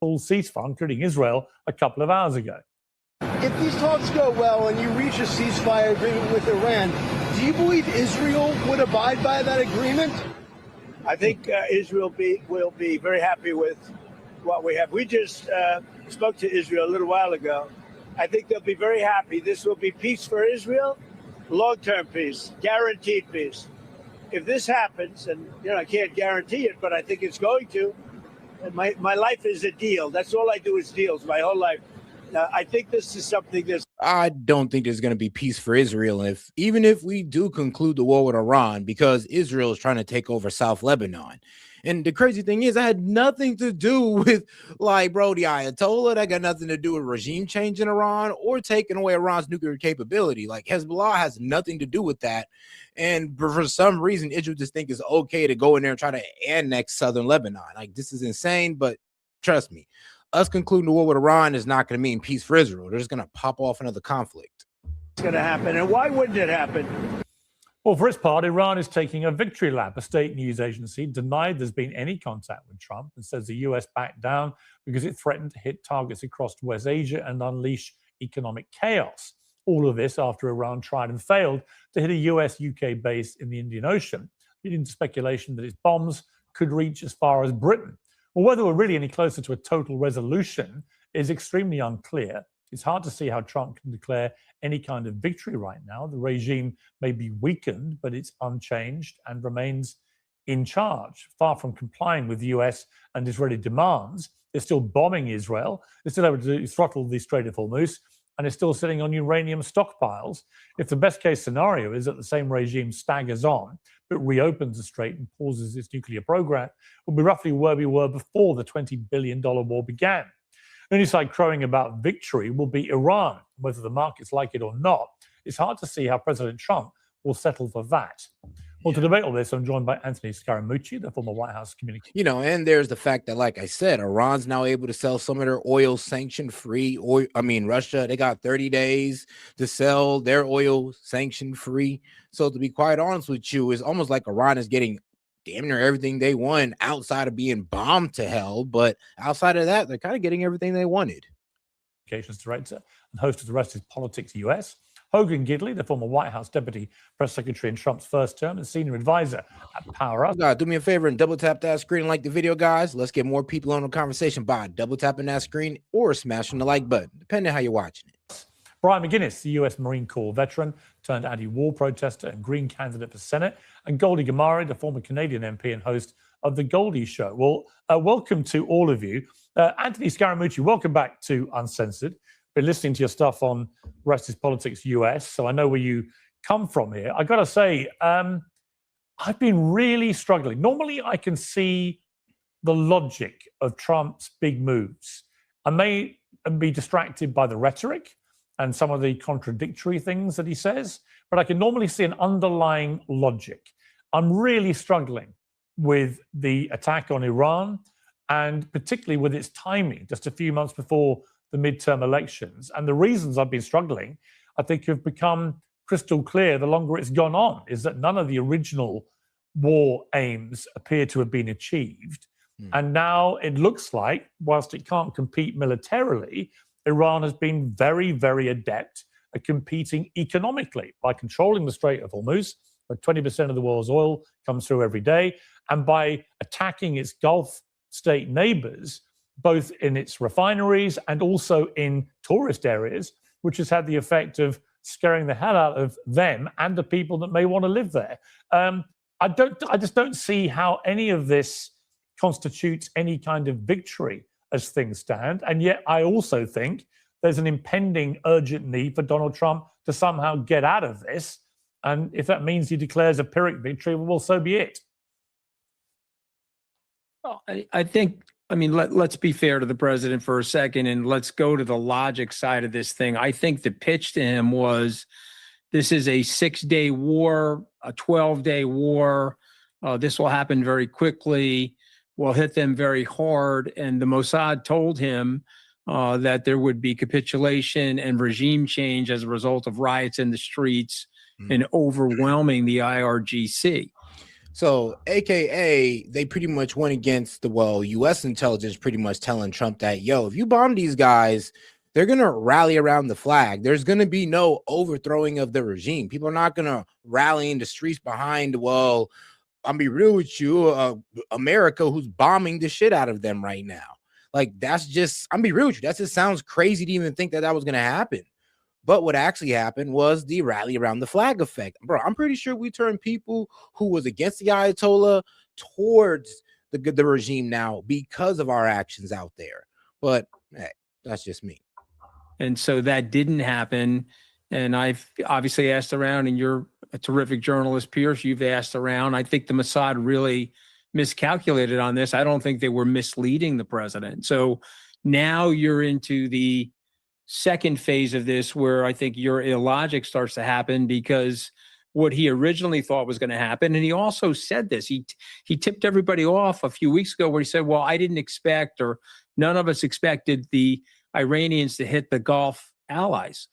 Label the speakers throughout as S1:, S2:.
S1: full ceasefire, including Israel, a couple of hours ago.
S2: If these talks go well and you reach a ceasefire agreement with Iran, do you believe Israel would abide by that agreement?
S3: I think Israel will be very happy with what we have. We just spoke to Israel a little while ago. I think they'll be very happy. This will be peace for Israel, long-term peace, guaranteed peace. If this happens, and I can't guarantee it, but I think it's going to. My life is a deal. That's all I do is deals my whole life. I think this is something that's.
S4: I don't think there's going to be peace for Israel even if we do conclude the war with Iran, because Israel is trying to take over South Lebanon. And the crazy thing is, I had nothing to do with, like, bro, the Ayatollah. That got nothing to do with regime change in Iran or taking away Iran's nuclear capability. Like, Hezbollah has nothing to do with that. And for some reason, Israel just think it's okay to go in there and try to annex southern Lebanon. Like, this is insane, but trust me, us concluding the war with Iran is not going to mean peace for Israel. They're just going to pop off another conflict.
S3: It's going to happen. And why wouldn't it happen?
S1: Well, for its part, Iran is taking a victory lap. A state news agency denied there's been any contact with Trump and says the US backed down because it threatened to hit targets across West Asia and unleash economic chaos. All of this after Iran tried and failed to hit a US-UK base in the Indian Ocean, leading to speculation that its bombs could reach as far as Britain. Well, whether we're really any closer to a total resolution is extremely unclear. It's hard to see how Trump can declare any kind of victory right now. The regime may be weakened, but it's unchanged and remains in charge. Far from complying with US and Israeli demands, they're still bombing Israel. They're still able to throttle the Strait of Hormuz, and it's still sitting on uranium stockpiles. If the best case scenario is that the same regime staggers on, but reopens the strait and pauses its nuclear program, we'll be roughly where we were before the $20 billion war began. The only side crowing about victory will be Iran. Whether the markets like it or not, it's hard to see how President Trump will settle for that. Well, to debate all this, I'm joined by Anthony Scaramucci, the former White House communicator.
S4: And there's the fact that, like I said, Iran's now able to sell some of their oil sanction-free. Russia, they got 30 days to sell their oil sanction-free. So to be quite honest with you, it's almost like Iran is getting damn near everything they want outside of being bombed to hell. But outside of that, they're kind of getting everything they wanted.
S1: Communications director and host of the Rest is Politics US. Hogan Gidley, the former White House Deputy Press Secretary in Trump's first term and Senior Advisor at Power Up.
S4: God, do me a favor and double tap that screen and like the video, guys. Let's get more people on the conversation by double tapping that screen or smashing the like button, depending on how you're watching it.
S1: Brian McGuinness, the U.S. Marine Corps veteran turned anti-war protester and Green candidate for Senate. And Goldie Gamari, the former Canadian MP and host of The Goldie Show. Well, welcome to all of you. Anthony Scaramucci, welcome back to Uncensored. Been listening to your stuff on Rest is Politics US, so I know where you come from here. I got to say, I've been really struggling. Normally, I can see the logic of Trump's big moves. I may be distracted by the rhetoric and some of the contradictory things that he says, but I can normally see an underlying logic. I'm really struggling with the attack on Iran, and particularly with its timing, just a few months before the midterm elections. And the reasons I've been struggling, I think, have become crystal clear the longer it's gone on, is that none of the original war aims appear to have been achieved. And now it looks like, whilst it can't compete militarily, Iran has been very, very adept at competing economically by controlling the Strait of Hormuz, where 20% of the world's oil comes through every day, and by attacking its Gulf state neighbors, both in its refineries and also in tourist areas, which has had the effect of scaring the hell out of them and the people that may want to live there. I just don't see how any of this constitutes any kind of victory as things stand. And yet I also think there's an impending urgent need for Donald Trump to somehow get out of this. And if that means he declares a Pyrrhic victory, well, so be it.
S5: Well, I think, let's be fair to the president for a second, and let's go to the logic side of this thing. I think the pitch to him was, this is a 6-day war, a 12-day war. This will happen very quickly. Will hit them very hard. And the Mossad told him that there would be capitulation and regime change as a result of riots in the streets and overwhelming the IRGC.
S4: So, AKA, they pretty much went against the, U.S. intelligence pretty much telling Trump that, yo, if you bomb these guys, they're going to rally around the flag. There's going to be no overthrowing of the regime. People are not going to rally in the streets behind, I'll be real with you, America, who's bombing the shit out of them right now. Like, that's just, I'm be real with you. That just sounds crazy to even think that that was going to happen. But what actually happened was the rally around the flag effect. Bro, I'm pretty sure we turned people who was against the Ayatollah towards the regime now because of our actions out there. But hey, that's just me.
S5: And so that didn't happen. And I've obviously asked around, and you're a terrific journalist, Piers. You've asked around. I think the Mossad really miscalculated on this. I don't think they were misleading the president. So now you're into the second phase of this, where I think your illogic starts to happen, because what he originally thought was going to happen, and he also said this, he tipped everybody off a few weeks ago where he said, well, I didn't expect, or none of us expected the Iranians to hit the Gulf allies.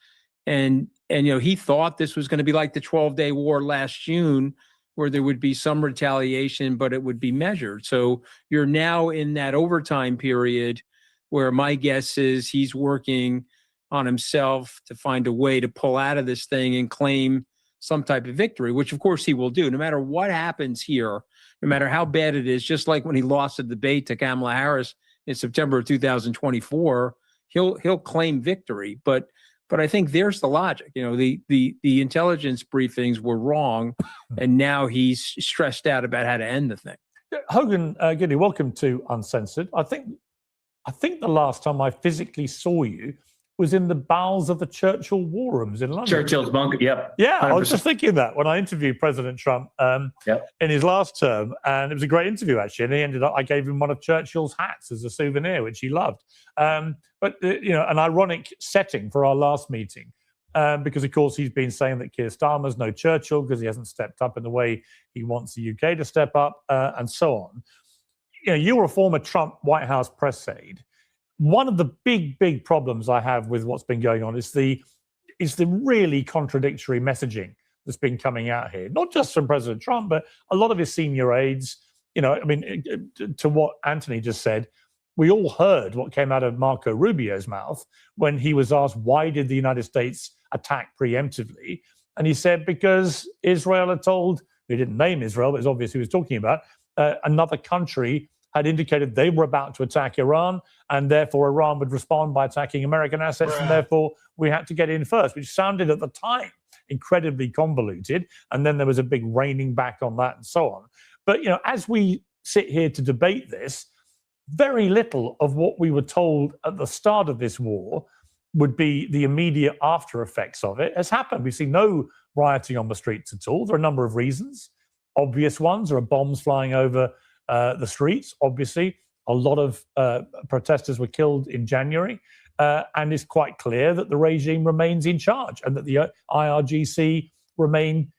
S5: And he thought this was going to be like the 12-day war last June, where there would be some retaliation, but it would be measured. So you're now in that overtime period where my guess is he's working on himself to find a way to pull out of this thing and claim some type of victory, which of course he will do no matter what happens here, no matter how bad it is. Just like when he lost the debate to Kamala Harris in September of 2024, he'll claim victory. But I think there's the logic. The intelligence briefings were wrong, and now he's stressed out about how to end the thing.
S1: Hogan, Giddy, welcome to Uncensored. I think the last time I physically saw you was in the bowels of the Churchill war rooms in London.
S6: Churchill's bunker, yep.
S1: Yeah, 100%. I was just
S6: 100%.
S1: thinking that when I interviewed President Trump in his last term, and it was a great interview, actually, and I gave him one of Churchill's hats as a souvenir, which he loved. But an ironic setting for our last meeting, because, of course, he's been saying that Keir Starmer's no Churchill because he hasn't stepped up in the way he wants the UK to step up, and so on. You were a former Trump White House press aide. One of the big problems I have with what's been going on is the really contradictory messaging that's been coming out here, not just from President Trump, but a lot of his senior aides. To what Anthony just said, we all heard what came out of Marco Rubio's mouth when he was asked, why did the United States attack preemptively? And he said, because Israel had told, he didn't name Israel, but it's obvious who he was talking about, another country had indicated they were about to attack Iran, and therefore Iran would respond by attacking American assets, and therefore we had to get in first, which sounded at the time incredibly convoluted. And then there was a big reining back on that and so on. But, as we sit here to debate this, very little of what we were told at the start of this war would be the immediate after effects of it has happened. We've seen no rioting on the streets at all. There are a number of reasons. Obvious ones are bombs flying over the streets. Obviously, a lot of protesters were killed in January, and it's quite clear that the regime remains in charge and that the IRGC remain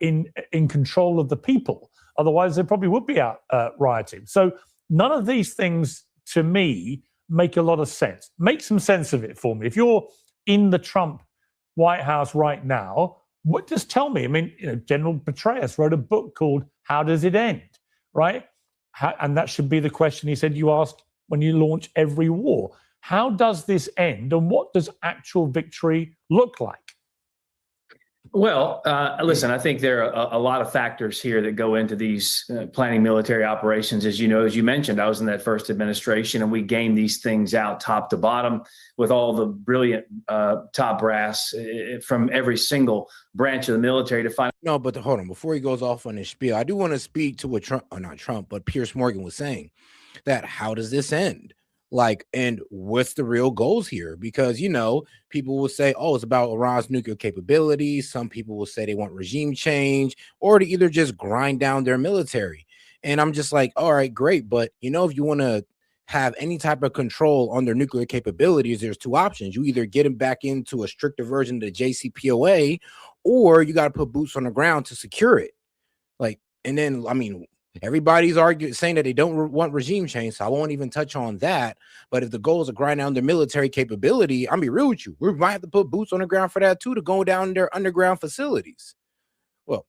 S1: in control of the people. Otherwise, they probably would be out rioting. So none of these things, to me, make a lot of sense. Make some sense of it for me. If you're in the Trump White House right now, just tell me. I mean, General Petraeus wrote a book called "How Does It End?" Right? And that should be the question he said you ask when you launch every war. How does this end, and what does actual victory look like?
S6: Well, listen, I think there are a lot of factors here that go into these planning military operations. As you mentioned, I was in that first administration, and we gamed these things out top to bottom with all the brilliant top brass from every single branch of the military to find.
S4: No, but hold on. Before he goes off on his spiel, I do want to speak to what but Piers Morgan was saying, that how does this end? And what's the real goals here? Because, people will say, oh, it's about Iran's nuclear capabilities. Some people will say they want regime change or to either just grind down their military. And I'm just like, all right, great. But, if you want to have any type of control on their nuclear capabilities, there's two options. You either get them back into a stricter version of the JCPOA, or you got to put boots on the ground to secure it. And then, everybody's saying that they don't want regime change, so I won't even touch on that. But if the goal is to grind down their military capability, I'll be real with you, we might have to put boots on the ground for that too, to go down their underground facilities. Well,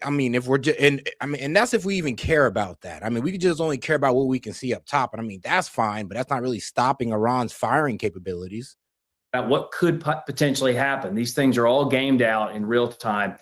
S4: I mean, if we're just, and that's if we even care about that. I mean, we could just only care about what we can see up top. And I mean, that's fine, but that's not really stopping Iran's firing capabilities.
S6: About what could potentially happen. These things are all gamed out in real time.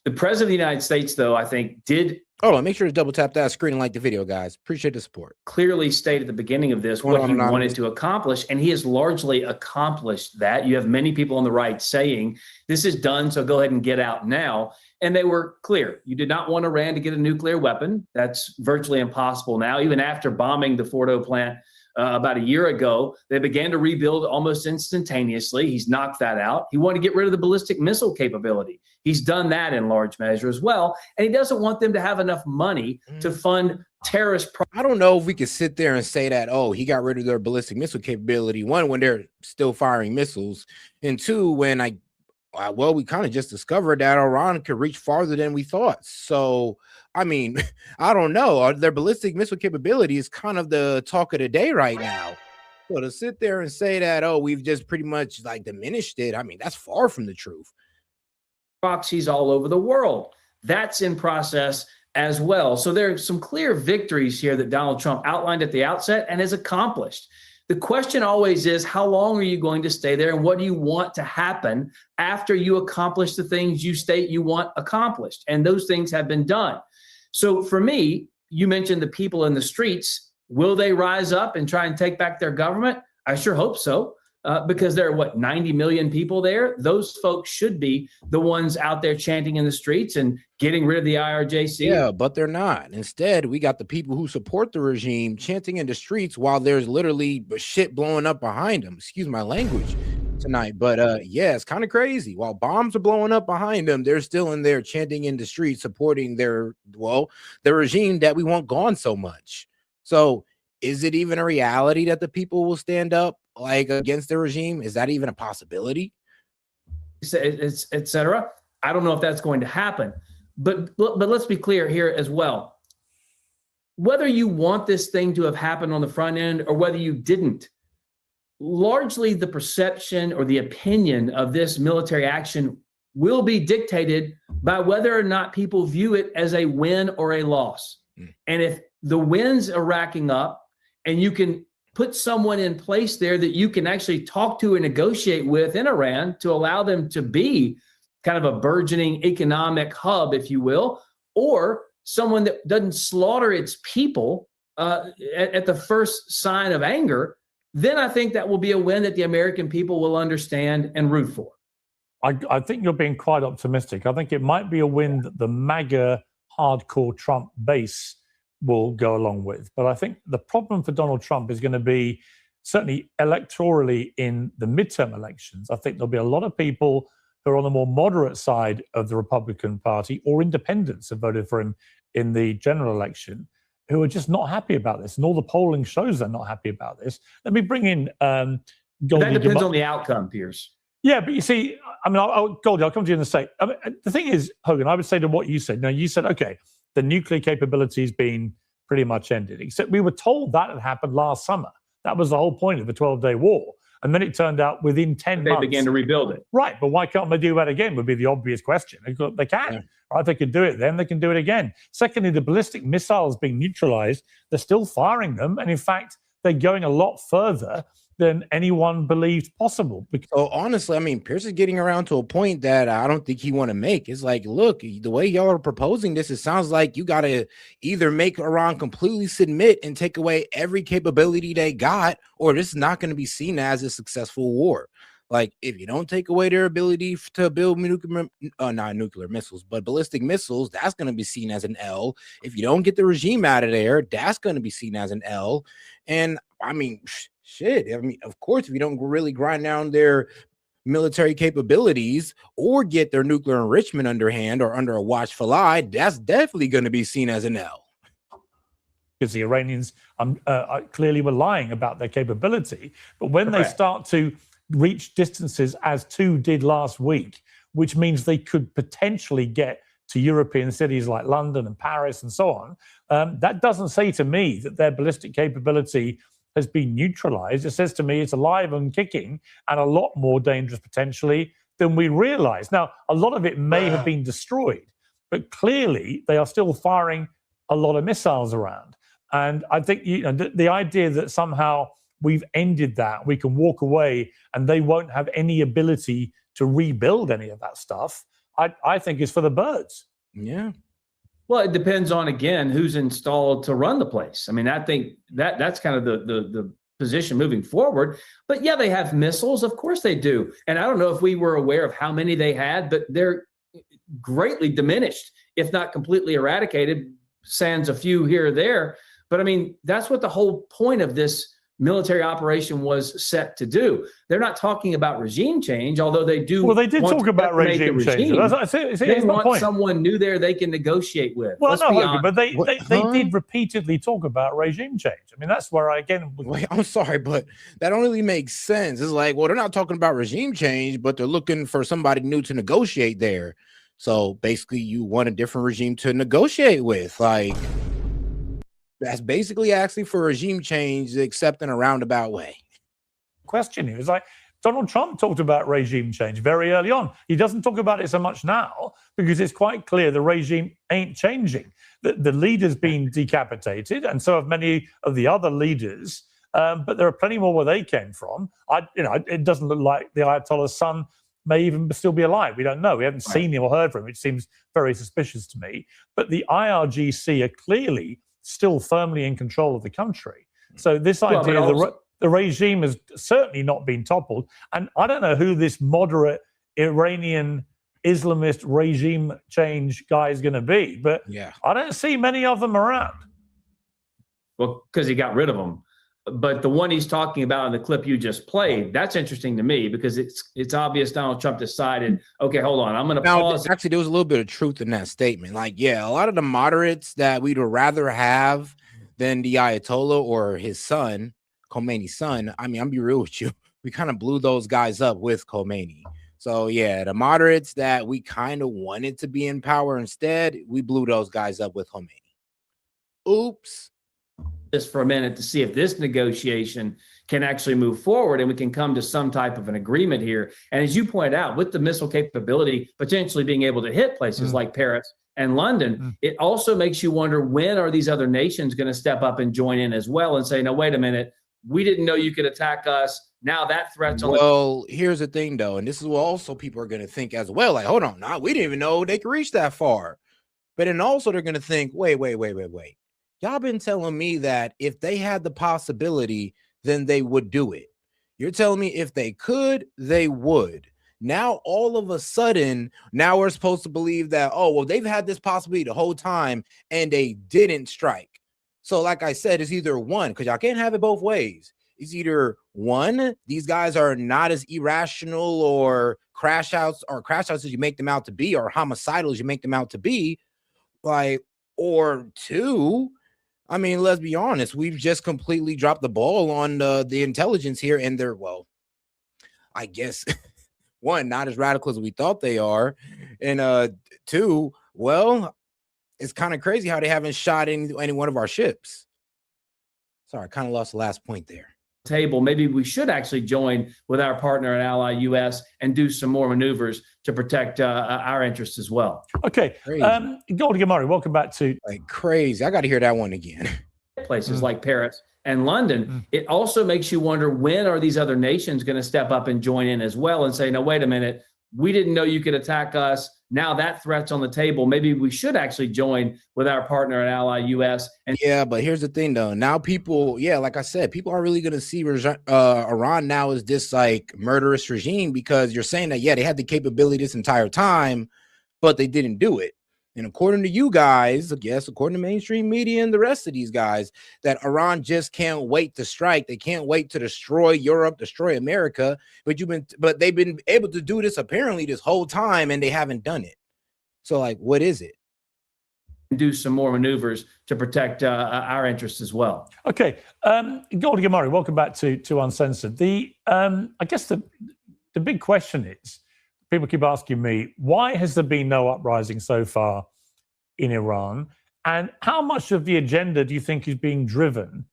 S6: The president of the United States, though, I think did
S4: Hold on, make sure to double tap that screen and like the video, guys. Appreciate the support.
S6: clearly state at the beginning of this what he wanted to accomplish, and he has largely accomplished that. You have many people on the right saying this is done, so go ahead and get out now. And they were clear. You did not want Iran to get a nuclear weapon. That's virtually impossible now. Even after bombing the Fordo plant about a year ago, they began to rebuild almost instantaneously. He's knocked that out. He wanted to get rid of the ballistic missile capability. He's done that in large measure as well. And he doesn't want them to have enough money to fund terrorist.
S4: I don't know if we could sit there and say that, oh, he got rid of their ballistic missile capability. One, when they're still firing missiles. And two, when we kind of just discovered that Iran could reach farther than we thought. So, I mean, I don't know. Their ballistic missile capability is kind of the talk of the day right now. So to sit there and say that, oh, we've just pretty much like diminished it, I mean, that's far from the truth.
S6: Proxies all over the world. That's in process as well. So there are some clear victories here that Donald Trump outlined at the outset and has accomplished. The question always is, how long are you going to stay there, and what do you want to happen after you accomplish the things you state you want accomplished? And those things have been done. So for me, you mentioned the people in the streets. Will they rise up and try and take back their government? I sure hope so. Because there are 90 million people there. Those folks should be the ones out there chanting in the streets and getting rid of the IRGC.
S4: Yeah, but they're not. Instead, we got the people who support the regime chanting in the streets while there's literally shit blowing up behind them. Excuse my language tonight. But yeah, it's kind of crazy. While bombs are blowing up behind them, they're still in there chanting in the streets, supporting their regime that we want gone so much. So is it even a reality that the people will stand up against the regime? Is that even a possibility?
S6: It's et cetera. I don't know if that's going to happen, but let's be clear here as well. Whether you want this thing to have happened on the front end or whether you didn't, largely the perception or the opinion of this military action will be dictated by whether or not people view it as a win or a loss. And if the wins are racking up and you can put someone in place there that you can actually talk to and negotiate with in Iran to allow them to be kind of a burgeoning economic hub, if you will, or someone that doesn't slaughter its people at the first sign of anger, then I think that will be a win that the American people will understand and root for.
S1: I think you're being quite optimistic. I think it might be a win that the MAGA hardcore Trump base will go along with. But I think the problem for Donald Trump is going to be certainly electorally in the midterm elections. I think there'll be a lot of people who are on the more moderate side of the Republican Party or independents who voted for him in the general election who are just not happy about this. And all the polling shows they're not happy about this. Let me bring in
S6: That depends on the outcome, Piers.
S1: Yeah, but you see, I mean, Goldie, I'll come to you in a sec. I mean, the thing is, Hogan, I would say to what you said. Now, you said, okay, the nuclear capability has been pretty much ended, except we were told that had happened last summer. That was the whole point of the 12-day war. And then it turned out within 10 months.
S6: They began to rebuild it.
S1: Right, but why can't they do that again would be the obvious question. They can. Yeah. Right, they can do it then, they can do it again. Secondly, the ballistic missiles being neutralized, they're still firing them. And in fact, they're going a lot further than anyone believed possible.
S4: So honestly, I mean, Piers is getting around to a point that I don't think he want to make. It's like, look, the way y'all are proposing this, it sounds like you got to either make Iran completely submit and take away every capability they got, or this is not going to be seen as a successful war. Like, if you don't take away their ability to build not nuclear missiles, but ballistic missiles, that's going to be seen as an L. If you don't get the regime out of there, that's going to be seen as an L. And I mean, shit. I mean, of course, if you don't really grind down their military capabilities or get their nuclear enrichment underhand or under a watchful eye, that's definitely going to be seen as an L.
S1: Because the Iranians clearly were lying about their capability. But when they start to reach distances as two did last week, which means they could potentially get to European cities like London and Paris and so on, that doesn't say to me that their ballistic capability has been neutralized. It says to me it's alive and kicking and a lot more dangerous potentially than we realize. Now, a lot of it may have been destroyed, but clearly they are still firing a lot of missiles around. And I think the idea that somehow we've ended that, we can walk away and they won't have any ability to rebuild any of that stuff, I think is for the birds.
S4: Yeah.
S6: Well, it depends on, again, who's installed to run the place. I mean, I think that's kind of the position moving forward. But yeah, they have missiles. Of course they do. And I don't know if we were aware of how many they had, but they're greatly diminished, if not completely eradicated, sans a few here or there. But I mean, that's what the whole point of this military operation was set to do. They're not talking about regime change, although they do.
S1: Well, they did talk about regime change.
S6: They want someone new there they can negotiate with.
S1: Well, no, but they did repeatedly talk about regime change. I mean, that's where
S4: Wait, I'm sorry, but that don't really make sense. It's like, well, they're not talking about regime change, but they're looking for somebody new to negotiate there. So basically, you want a different regime to negotiate with. Like, that's basically asking for regime change, except in a roundabout way.
S1: Question here is like, Donald Trump talked about regime change very early on. He doesn't talk about it so much now because it's quite clear the regime ain't changing. The leader's been decapitated, and so have many of the other leaders. But there are plenty more where they came from. It doesn't look like the Ayatollah's son may even still be alive. We don't know. We haven't seen him or heard from him, which seems very suspicious to me. But the IRGC are clearly still firmly in control of the country. So this idea the regime has certainly not been toppled. And I don't know who this moderate Iranian Islamist regime change guy is going to be, but I don't see many of them around.
S6: Well, because he got rid of them. But the one he's talking about in the clip you just played, that's interesting to me because it's obvious Donald Trump decided, okay, hold on, I'm going to pause.
S4: Actually, there was a little bit of truth in that statement. Like, yeah, a lot of the moderates that we'd rather have than the Ayatollah or his son, Khomeini's son. I mean, I'm be real with you. We kind of blew those guys up with Khomeini. So, yeah, the moderates that we kind of wanted to be in power instead, we blew those guys up with Khomeini. Oops.
S6: This for a minute to see if this negotiation can actually move forward and we can come to some type of an agreement here. And as you pointed out, with the missile capability potentially being able to hit places like Paris and London, it also makes you wonder, when are these other nations going to step up and join in as well and say, no, wait a minute, we didn't know you could attack us. Now that threat's on.
S4: Well, here's the thing, though, and this is what also people are going to think as well. Like, hold on, we didn't even know they could reach that far. But then also they're going to think, wait. Y'all been telling me that if they had the possibility, then they would do it. You're telling me if they could, they would. Now, all of a sudden, now we're supposed to believe that, oh, well, they've had this possibility the whole time and they didn't strike. So like I said, it's either one, because y'all can't have it both ways. It's either one, these guys are not as irrational or crash outs as you make them out to be, or homicidal as you make them out to be, like, or two, I mean, let's be honest. We've just completely dropped the ball on the intelligence here. And they're, well, I guess, one, not as radical as we thought they are. And two, well, it's kind of crazy how they haven't shot any one of our ships. Sorry, I kind of lost the last point there.
S6: Table, maybe we should actually join with our partner and ally U.S. and do some more maneuvers to protect our interests as well.
S1: Okay, Goldie Gamari, welcome back to
S4: crazy. I got to hear that one again.
S6: Places like Paris and London. It also makes you wonder, when are these other nations going to step up and join in as well and say, no, wait a minute, we didn't know you could attack us. Now that threat's on the table. Maybe we should actually join with our partner and ally U.S. And
S4: but here's the thing, though. Now people, like I said, people are really going to see Iran now as this like murderous regime, because you're saying that, they had the capability this entire time, but they didn't do it. And according to you guys, according to mainstream media and the rest of these guys, that Iran just can't wait to strike. They can't wait to destroy Europe, destroy America. But they've been able to do this apparently this whole time, and they haven't done it. So, like, what is it?
S6: Do some more maneuvers to protect our interests as well.
S1: Okay, Goldie Gamari, welcome back to Uncensored. I guess the big question is, people keep asking me, why has there been no uprising so far in Iran? And how much of the agenda do you think is being driven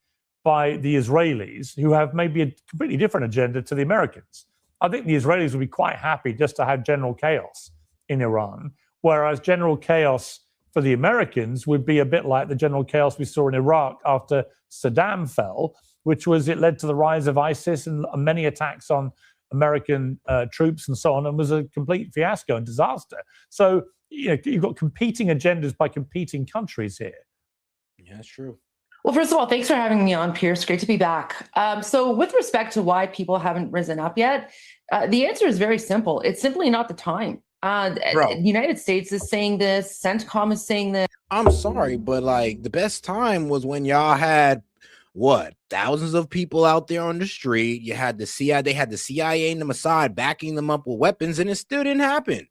S1: by the Israelis, who have maybe a completely different agenda to the Americans? I think the Israelis would be quite happy just to have general chaos in Iran, whereas general chaos for the Americans would be a bit like the general chaos we saw in Iraq after Saddam fell, which was it led to the rise of ISIS and many attacks on American troops and so on, and was a complete fiasco and disaster. So you've got competing agendas by competing countries here.
S4: Yeah, that's true.
S7: Well, first of all, thanks for having me on, Piers. Great to be back. So with respect to why people haven't risen up yet, the answer is very simple. It's simply not the time. The United States is saying this. CENTCOM is saying this.
S4: I'm sorry, but like the best time was when y'all had thousands of people out there on the street. You had the CIA, they had the CIA and the Mossad backing them up with weapons, and it still didn't happen.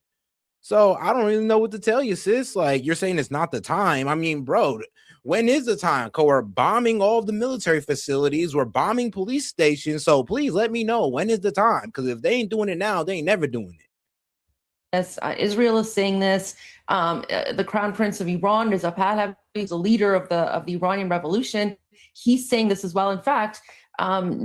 S4: So I don't really know what to tell you, sis. Like, you're saying it's not the time. I mean, bro, when is the time? We're bombing all of the military facilities. We're bombing police stations. So please let me know, when is the time? Because if they ain't doing it now, they ain't never doing it.
S7: Yes, Israel is saying this. The Crown Prince of Iran is he's the leader of the Iranian Revolution. He's saying this as well. In fact,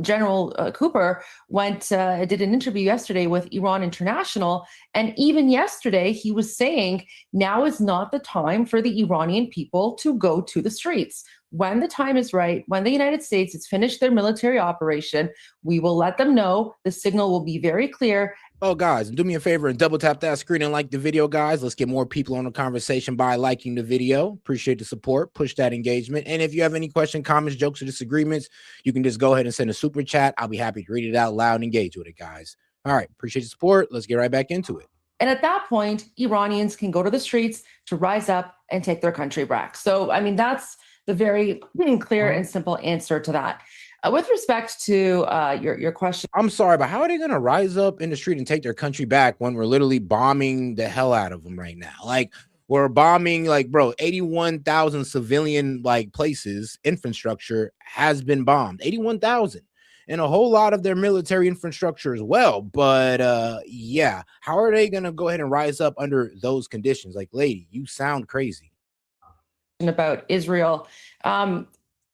S7: General Cooper did an interview yesterday with Iran International, and even yesterday he was saying now is not the time for the Iranian people to go to the streets. When the time is right, when the United States has finished their military operation, we will let them know. The signal will be very clear.
S4: Oh, guys, do me a favor and double tap that screen and like the video, guys. Let's get more people on the conversation by liking the video. Appreciate the support. Push that engagement. And if you have any questions, comments, jokes, or disagreements, you can just go ahead and send a super chat. I'll be happy to read it out loud and engage with it, guys. All right. Appreciate the support. Let's get right back into it.
S7: And at that point, Iranians can go to the streets to rise up and take their country back. So, I mean, that's the very clear and simple answer to that. With respect to your question,
S4: I'm sorry, but how are they going to rise up in the street and take their country back when we're literally bombing the hell out of them right now? Like, we're bombing, like, bro, 81,000 civilian places, infrastructure has been bombed, 81,000, and a whole lot of their military infrastructure as well. But yeah, how are they going to go ahead and rise up under those conditions? Like, lady, you sound crazy.
S7: About Israel.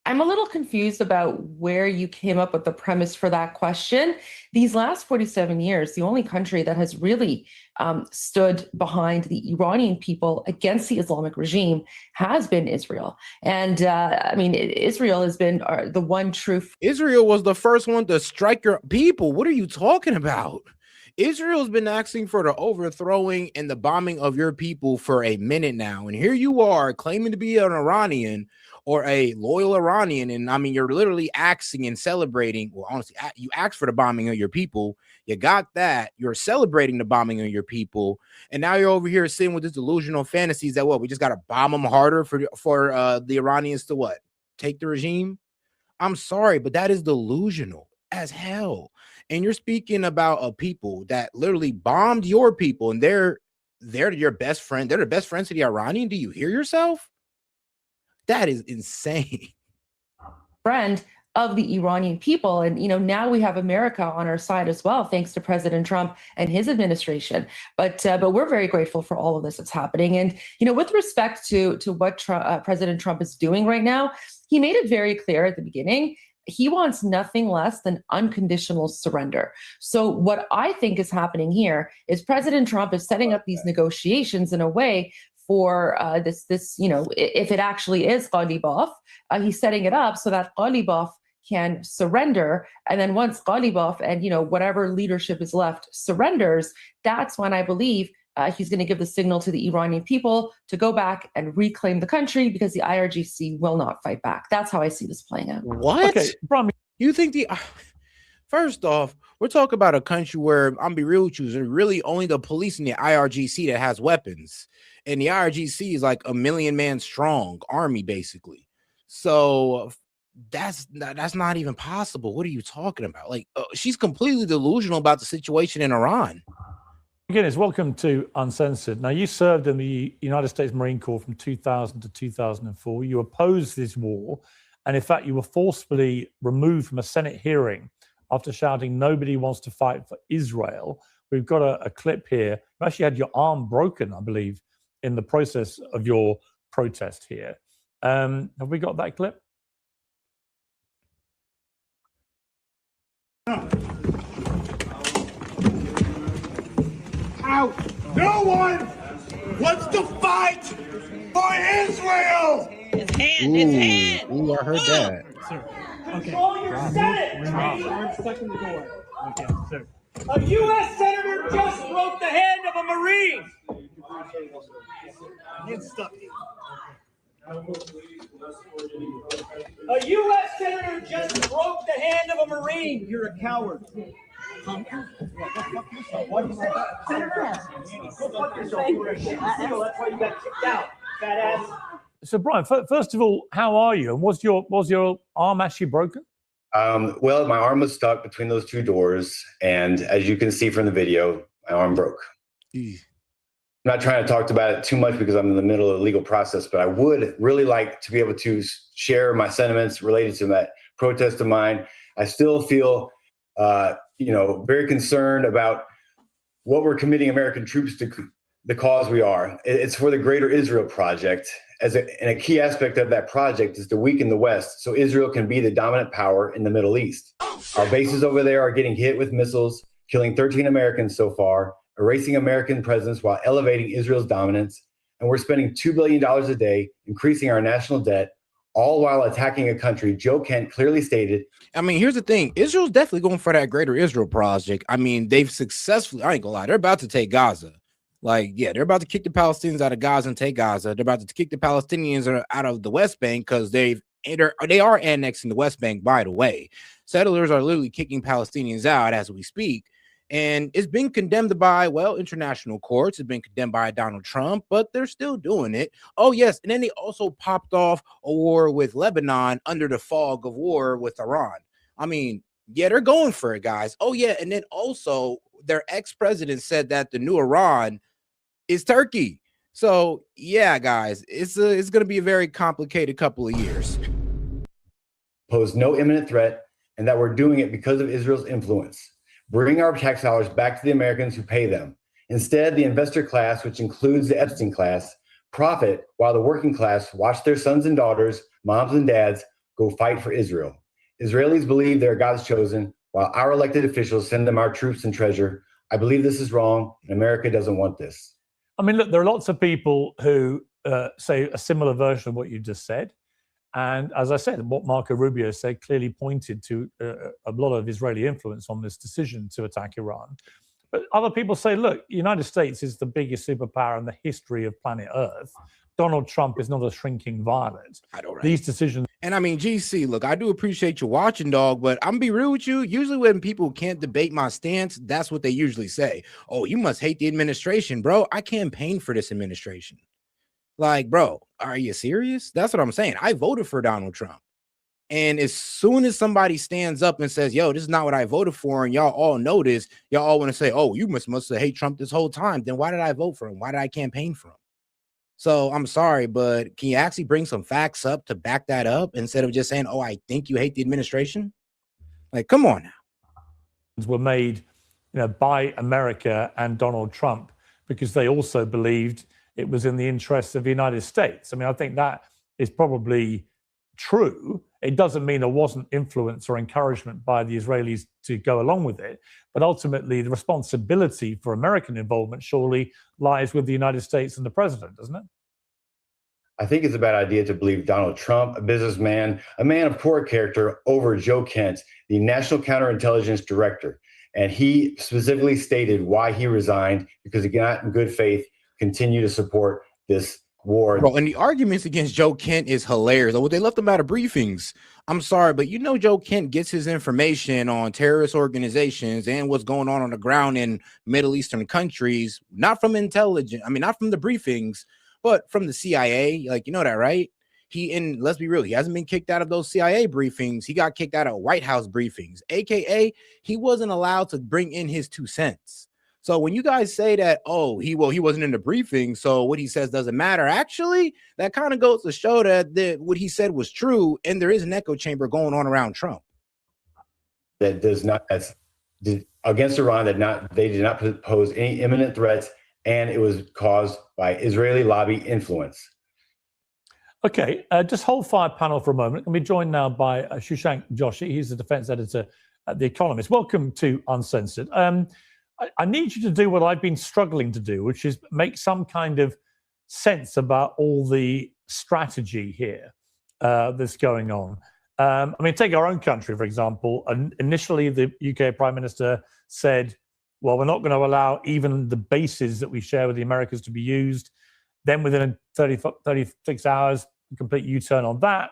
S7: I'm a little confused about where you came up with the premise for that question. These last 47 years, the only country that has really stood behind the Iranian people against the Islamic regime has been Israel. And I mean, Israel has been the one true.
S4: Israel was the first one to strike your people. What are you talking about? Israel's been asking for the overthrowing and the bombing of your people for a minute now. And here you are claiming to be an Iranian or a loyal Iranian. And I mean, you're literally asking and celebrating. Well, honestly, you asked for the bombing of your people. You got that. You're celebrating the bombing of your people. And now you're over here sitting with this delusional fantasies that we just got to bomb them harder for the Iranians to take the regime. I'm sorry, but that is delusional as hell. And you're speaking about a people that literally bombed your people, and they're your best friend. They're the best friends to the Iranian. Do you hear yourself? That is insane.
S7: Friend of the Iranian people. And, now we have America on our side as well, thanks to President Trump and his administration. But we're very grateful for all of this that's happening. And, with respect to what President Trump is doing right now, he made it very clear at the beginning. He wants nothing less than unconditional surrender. So what I think is happening here is President Trump is setting up these negotiations in a way for this, if it actually is Ghalibaf, he's setting it up so that Ghalibaf can surrender. And then once Ghalibaf and, whatever leadership is left surrenders, that's when I believe he's going to give the signal to the Iranian people to go back and reclaim the country, because the IRGC will not fight back. That's how I see this playing out.
S4: What? Okay, you think first off, we're talking about a country where, I'm gonna be real with you, there's really only the police and the IRGC that has weapons. And the IRGC is like a 1 million man strong army, basically. So that's not even possible. What are you talking about? She's completely delusional about the situation in Iran.
S1: Guinness, welcome to Uncensored. Now, you served in the United States Marine Corps from 2000 to 2004. You opposed this war, and in fact, you were forcibly removed from a Senate hearing after shouting, "Nobody wants to fight for Israel." We've got a clip here. You actually had your arm broken, I believe, in the process of your protest here. Have we got that clip?
S8: Out. No one
S3: wants to fight for Israel.
S4: Ooh, I heard that.
S1: Sir,
S3: Control your Senate.
S1: arm stuck in the door. Okay, sir.
S3: A U.S. senator just broke the hand of a Marine. Get stuck. A U.S. senator just broke the hand of a Marine. You're a coward. What is that? Senator? Go fuck yourself. That's why you got kicked out, fat ass.
S1: So, Brian, first of all, how are you? And was your arm actually broken?
S8: Well, my arm was stuck between those two doors, and as you can see from the video, my arm broke. I'm not trying to talk about it too much because I'm in the middle of the legal process, but I would really like to be able to share my sentiments related to that protest of mine. I still feel, very concerned about what we're committing American troops to, the cause we are. It's for the Greater Israel Project. And a key aspect of that project is to weaken the West so Israel can be the dominant power in the Middle East. Our bases over there are getting hit with missiles, killing 13 Americans so far, erasing American presence while elevating Israel's dominance. And we're spending $2 billion a day, increasing our national debt, all while attacking a country Joe Kent clearly stated.
S4: I mean, here's the thing. Israel's definitely going for that Greater Israel Project. I mean, they've successfully, I ain't gonna lie, they're about to take Gaza. Like, yeah, they're about to kick the Palestinians out of Gaza and take Gaza. They're about to kick the Palestinians out of the West Bank because they are annexing the West Bank, by the way. Settlers are literally kicking Palestinians out as we speak. And it's been condemned by, well, international courts. It's been condemned by Donald Trump, but they're still doing it. Oh, yes. And then they also popped off a war with Lebanon under the fog of war with Iran. I mean, yeah, they're going for it, guys. Oh, yeah. And then also their ex-president said that the new Iran is Turkey. So, yeah, guys, it's going to be a very complicated couple of years.
S8: Pose no imminent threat, and that we're doing it because of Israel's influence. Bring our tax dollars back to the Americans who pay them. Instead, the investor class, which includes the Epstein class, profit while the working class watch their sons and daughters, moms and dads, go fight for Israel. Israelis believe they're God's chosen, while our elected officials send them our troops and treasure. I believe this is wrong, and America doesn't want this.
S1: I mean, look, there are lots of people who say a similar version of what you just said. And as I said, what Marco Rubio said clearly pointed to a lot of Israeli influence on this decision to attack Iran. But other people say, look, the United States is the biggest superpower in the history of planet Earth. Donald Trump is not a shrinking violet. These decisions.
S4: And I mean, GC, look, I do appreciate you watching, dog, but I'm gonna be real with you. Usually when people can't debate my stance, that's what they usually say. Oh, you must hate the administration, bro. I campaigned for this administration. Like, bro, are you serious? That's what I'm saying. I voted for Donald Trump. And as soon as somebody stands up and says, yo, this is not what I voted for, and y'all all know this, y'all all want to say, oh, you must have hate Trump this whole time. Then why did I vote for him? Why did I campaign for him? So I'm sorry, but can you actually bring some facts up to back that up instead of just saying, oh, I think you hate the administration? Like, come on now.
S1: Were made, by America and Donald Trump because they also believed it was in the interests of the United States. I mean, I think that is probably true. It doesn't mean there wasn't influence or encouragement by the Israelis to go along with it. But ultimately, the responsibility for American involvement surely lies with the United States and the president, doesn't it?
S8: I think it's a bad idea to believe Donald Trump, a businessman, a man of poor character, over Joe Kent, the National Counterintelligence Director. And he specifically stated why he resigned, because he cannot, in good faith, continue to support this war.
S4: Bro, and the arguments against Joe Kent is hilarious. Well, they left him out of briefings. I'm sorry, but Joe Kent gets his information on terrorist organizations and what's going on the ground in Middle Eastern countries, not from intelligence. I mean, not from the briefings, but from the CIA. Like, you know that, right? Let's be real, he hasn't been kicked out of those CIA briefings. He got kicked out of White House briefings, AKA he wasn't allowed to bring in his 2 cents. So when you guys say that, oh, he wasn't in the briefing, so what he says doesn't matter, actually, that kind of goes to show that what he said was true, and there is an echo chamber going on around Trump.
S8: That does not, that's against Iran, they did not pose any imminent threats, and it was caused by Israeli lobby influence.
S1: Okay, just hold fire panel for a moment. We'll be joined now by Shushank Joshi. He's the defense editor at The Economist. Welcome to Uncensored. I need you to do what I've been struggling to do, which is make some kind of sense about all the strategy here that's going on. I mean, take our own country, for example. Initially, the UK Prime Minister said, well, we're not going to allow even the bases that we share with the Americans to be used. Then within 36 hours, a complete U-turn on that.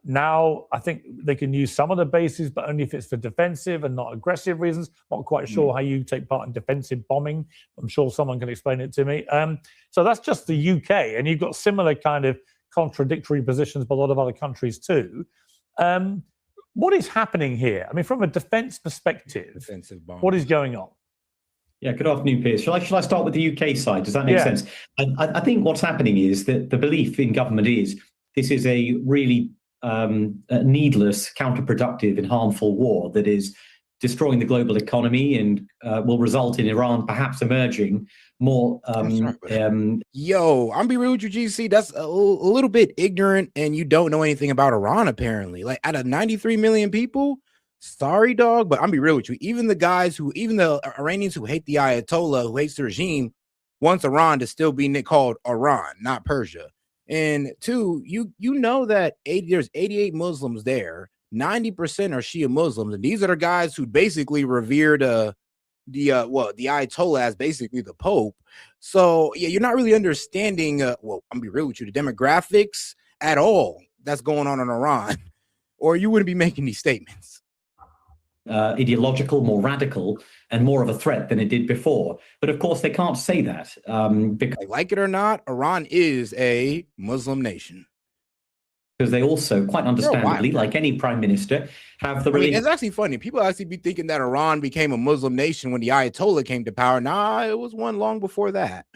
S1: Now, I think they can use some of the bases, but only if it's for defensive and not aggressive reasons. Not quite sure how you take part in defensive bombing. I'm sure someone can explain it to me. So that's just the UK. And you've got similar kind of contradictory positions by a lot of other countries too. What is happening here? I mean, from a defense perspective, what is going on?
S9: Yeah, good afternoon, Piers. Shall I start with the UK side? Does that make sense? I think what's happening is that the belief in government is this is a really needless, counterproductive and harmful war that is destroying the global economy and will result in Iran perhaps emerging more.
S4: Yo, I'm be real with you, GC. That's a little bit ignorant, and you don't know anything about Iran, apparently. Like, out of 93 million people, sorry, dog, but I'm be real with you. Even the Iranians who hate the Ayatollah, who hates the regime, wants Iran to still be called Iran, not Persia. And two, you know that there's 88 Muslims there. 90% are Shia Muslims, and these are the guys who basically revere the Ayatollah as basically the Pope. So yeah, you're not really understanding. Well, I'm gonna be real with you, the demographics at all that's going on in Iran, or you wouldn't be making these statements.
S9: Ideological, more radical, and more of a threat than it did before. But of course, they can't say that because,
S4: like it or not, Iran is a Muslim nation.
S9: Because they also, quite understandably, like any prime minister, have the
S4: it's actually funny. People actually be thinking that Iran became a Muslim nation when the Ayatollah came to power. Nah, it was one long before that.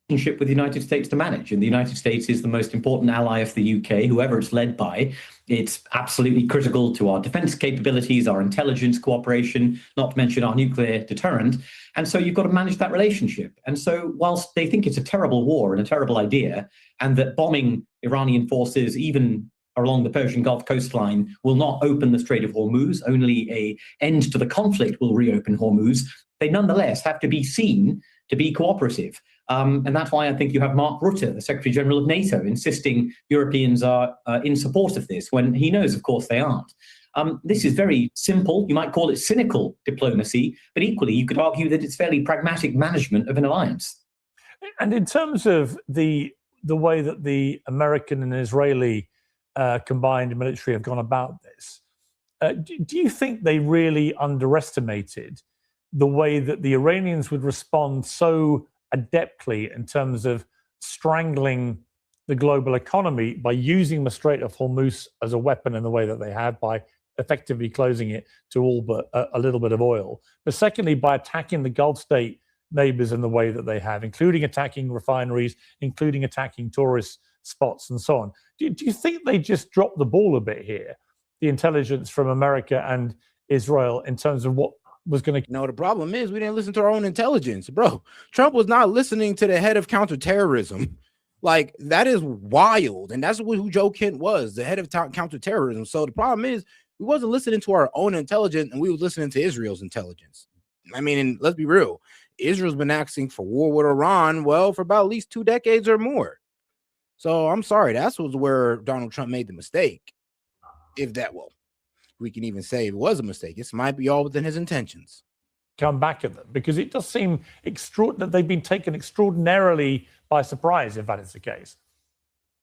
S9: Relationship with the United States to manage, and the United States is the most important ally of the UK, whoever it's led by. It's absolutely critical to our defense capabilities, our intelligence cooperation, not to mention our nuclear deterrent. And so you've got to manage that relationship. And so whilst they think it's a terrible war and a terrible idea, and that bombing Iranian forces even along the Persian Gulf coastline will not open the Strait of Hormuz, only an end to the conflict will reopen Hormuz, they nonetheless have to be seen to be cooperative. And that's why I think you have Mark Rutte, the Secretary General of NATO, insisting Europeans are in support of this, when he knows, of course, they aren't. This is very simple. You might call it cynical diplomacy, but equally, you could argue that it's fairly pragmatic management of an alliance.
S1: And in terms of the way that the American and Israeli combined military have gone about this, do you think they really underestimated the way that the Iranians would respond so adeptly in terms of strangling the global economy by using the Strait of Hormuz as a weapon in the way that they have, by effectively closing it to all but a little bit of oil, but secondly, by attacking the Gulf state neighbors in the way that they have, including attacking refineries, including attacking tourist spots and so on. Do you think they just dropped the ball a bit here, the intelligence from America and Israel, in terms of what was going to...
S4: No, the problem is we didn't listen to our own intelligence, bro. Trump was not listening to the head of counterterrorism. Like, that is wild. And that's who Joe Kent was, the head of counterterrorism. So the problem is we wasn't listening to our own intelligence, and we was listening to Israel's intelligence. I mean, and let's be real. Israel's been asking for war with Iran, well, for about at least 2 decades or more. So I'm sorry, that's where Donald Trump made the mistake. If that, well, we can even say it was a mistake. This might be all within his intentions.
S1: Come back at them, because it does seem that they've been taken extraordinarily by surprise, if that is the case.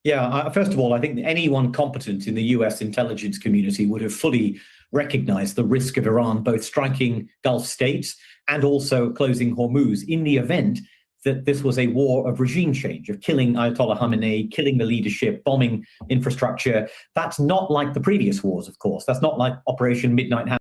S9: Yeah, first of all, I think anyone competent in the US intelligence community would have fully recognized the risk of Iran both striking Gulf states and also closing Hormuz in the event that this was a war of regime change, of killing Ayatollah Khamenei, killing the leadership, bombing infrastructure. That's not like the previous wars, of course. That's not like Operation Midnight